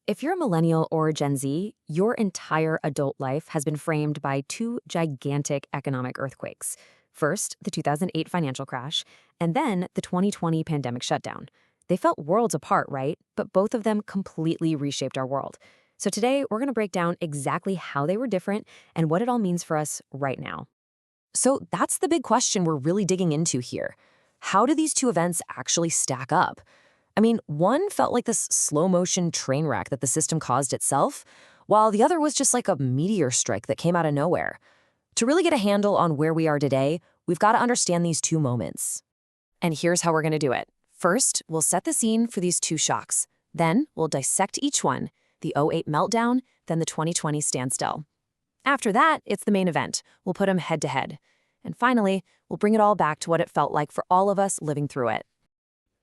If you're a millennial or Gen Z, your entire adult life has been framed by two gigantic economic earthquakes. First, the 2008 financial crash, and then the 2020 pandemic shutdown. They felt worlds apart, right? But both of them completely reshaped our world. So today, we're going to break down exactly how they were different and what it all means for us right now. So that's the big question we're really digging into here. How do these two events actually stack up? I mean, one felt like this slow-motion train wreck that the system caused itself, while the other was just like a meteor strike that came out of nowhere. To really get a handle on where we are today, we've got to understand these two moments. And here's how we're going to do it. First, we'll set the scene for these two shocks. Then, we'll dissect each one, the '08 meltdown, then the 2020 standstill. After that, it's the main event. We'll put them head-to-head. And finally, we'll bring it all back to what it felt like for all of us living through it.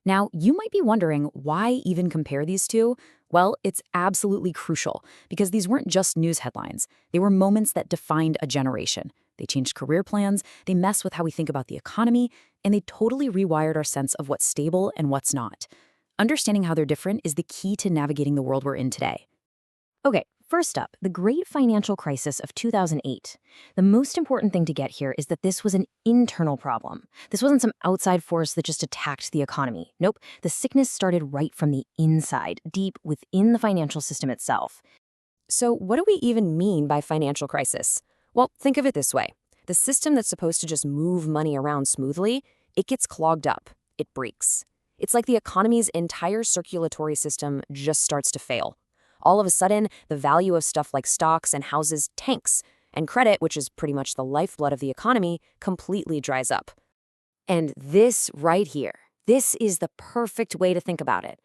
Now, you might be wondering why even compare these two? Well, it's absolutely crucial because these weren't just news headlines. They were moments that defined a generation. They changed career plans, they messed with how we think about the economy, and they totally rewired our sense of what's stable and what's not. Understanding how they're different is the key to navigating the world we're in today. Okay, first up, the Great Financial Crisis of 2008. The most important thing to get here is that this was an internal problem. This wasn't some outside force that just attacked the economy. Nope, the sickness started right from the inside, deep within the financial system itself. So what do we even mean by financial crisis? Well, think of it this way. The system that's supposed to just move money around smoothly, it gets clogged up. It breaks. It's like the economy's entire circulatory system just starts to fail. All of a sudden, the value of stuff like stocks and houses tanks, and credit, which is pretty much the lifeblood of the economy, completely dries up. And this right here, this is the perfect way to think about it.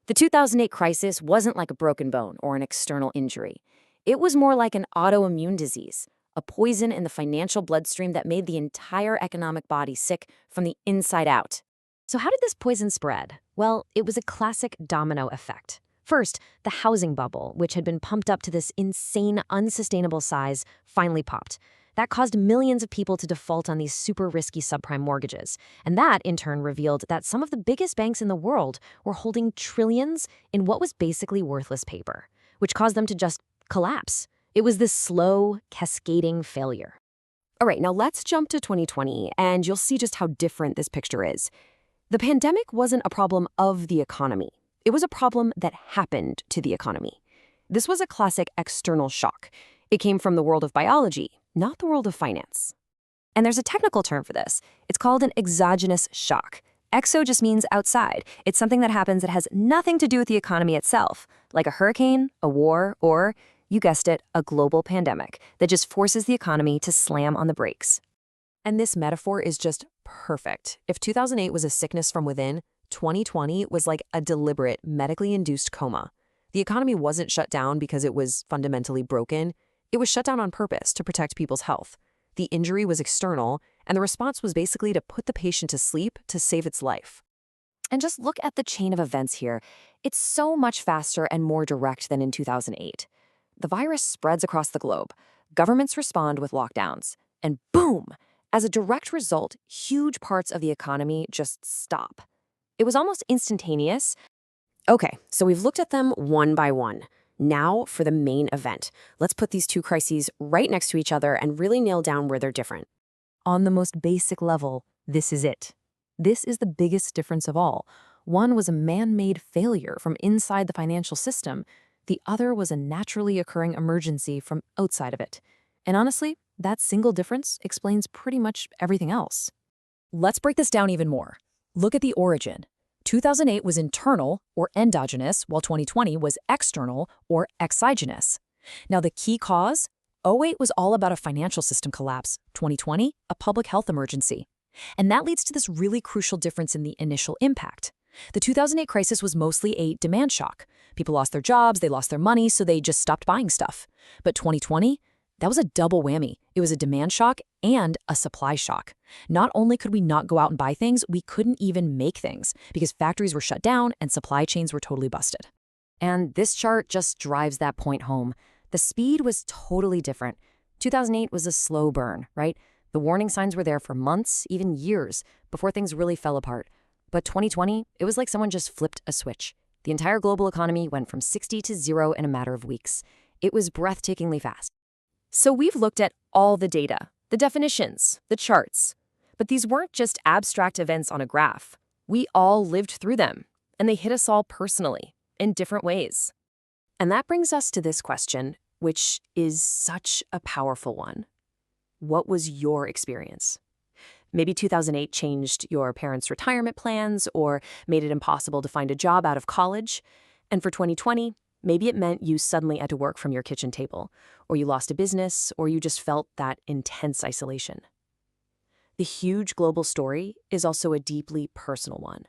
The 2008 crisis wasn't like a broken bone or an external injury. It was more like an autoimmune disease, a poison in the financial bloodstream that made the entire economic body sick from the inside out. So how did this poison spread? Well, it was a classic domino effect. First, the housing bubble, which had been pumped up to this insane, unsustainable size, finally popped. That caused millions of people to default on these super risky subprime mortgages. And that, in turn, revealed that some of the biggest banks in the world were holding trillions in what was basically worthless paper, which caused them to just collapse. It was this slow, cascading failure. All right, now let's jump to 2020, and you'll see just how different this picture is. The pandemic wasn't a problem of the economy. It was a problem that happened to the economy. This was a classic external shock. It came from the world of biology, not the world of finance. And there's a technical term for this. It's called an exogenous shock. Exo just means outside. It's something that happens that has nothing to do with the economy itself, like a hurricane, a war, or, you guessed it, a global pandemic that just forces the economy to slam on the brakes. And this metaphor is just perfect. If 2008 was a sickness from within, 2020 was like a deliberate, medically induced coma. The economy wasn't shut down because it was fundamentally broken. It was shut down on purpose to protect people's health. The injury was external, and the response was basically to put the patient to sleep to save its life. And just look at the chain of events here. It's so much faster and more direct than in 2008. The virus spreads across the globe. Governments respond with lockdowns. And boom! As a direct result, huge parts of the economy just stop. It was almost instantaneous. Okay, so we've looked at them one by one. Now for the main event. Let's put these two crises right next to each other and really nail down where they're different. On the most basic level, this is it. This is the biggest difference of all. One was a man-made failure from inside the financial system. The other was a naturally occurring emergency from outside of it. And honestly, that single difference explains pretty much everything else. Let's break this down even more. Look at the origin. 2008 was internal, or endogenous, while 2020 was external, or exogenous. Now, the key cause? '08 was all about a financial system collapse. 2020, a public health emergency. And that leads to this really crucial difference in the initial impact. The 2008 crisis was mostly a demand shock. People lost their jobs, they lost their money, so they just stopped buying stuff. But 2020? That was a double whammy. It was a demand shock and a supply shock. Not only could we not go out and buy things, we couldn't even make things because factories were shut down and supply chains were totally busted. And this chart just drives that point home. The speed was totally different. 2008 was a slow burn, right? The warning signs were there for months, even years, before things really fell apart. But 2020, it was like someone just flipped a switch. The entire global economy went from 60 to 0 in a matter of weeks. It was breathtakingly fast. So we've looked at all the data, the definitions, the charts. But these weren't just abstract events on a graph. We all lived through them, and they hit us all personally, in different ways. And that brings us to this question, which is such a powerful one. What was your experience? Maybe 2008 changed your parents' retirement plans or made it impossible to find a job out of college. And for 2020, maybe it meant you suddenly had to work from your kitchen table, or you lost a business, or you just felt that intense isolation. The huge global story is also a deeply personal one.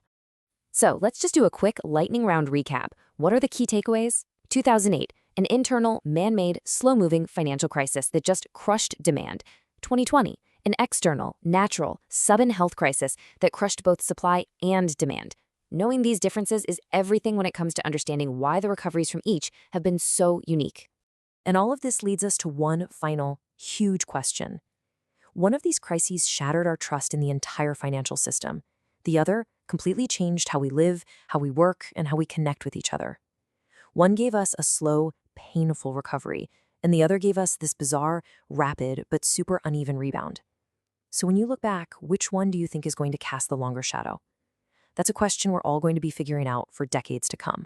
So let's just do a quick lightning round recap. What are the key takeaways? 2008, an internal, man-made, slow-moving financial crisis that just crushed demand. 2020, an external, natural, sudden health crisis that crushed both supply and demand. Knowing these differences is everything when it comes to understanding why the recoveries from each have been so unique. And all of this leads us to one final, huge question. One of these crises shattered our trust in the entire financial system. The other completely changed how we live, how we work, and how we connect with each other. One gave us a slow, painful recovery, and the other gave us this bizarre, rapid, but super uneven rebound. So when you look back, which one do you think is going to cast the longer shadow? That's a question we're all going to be figuring out for decades to come.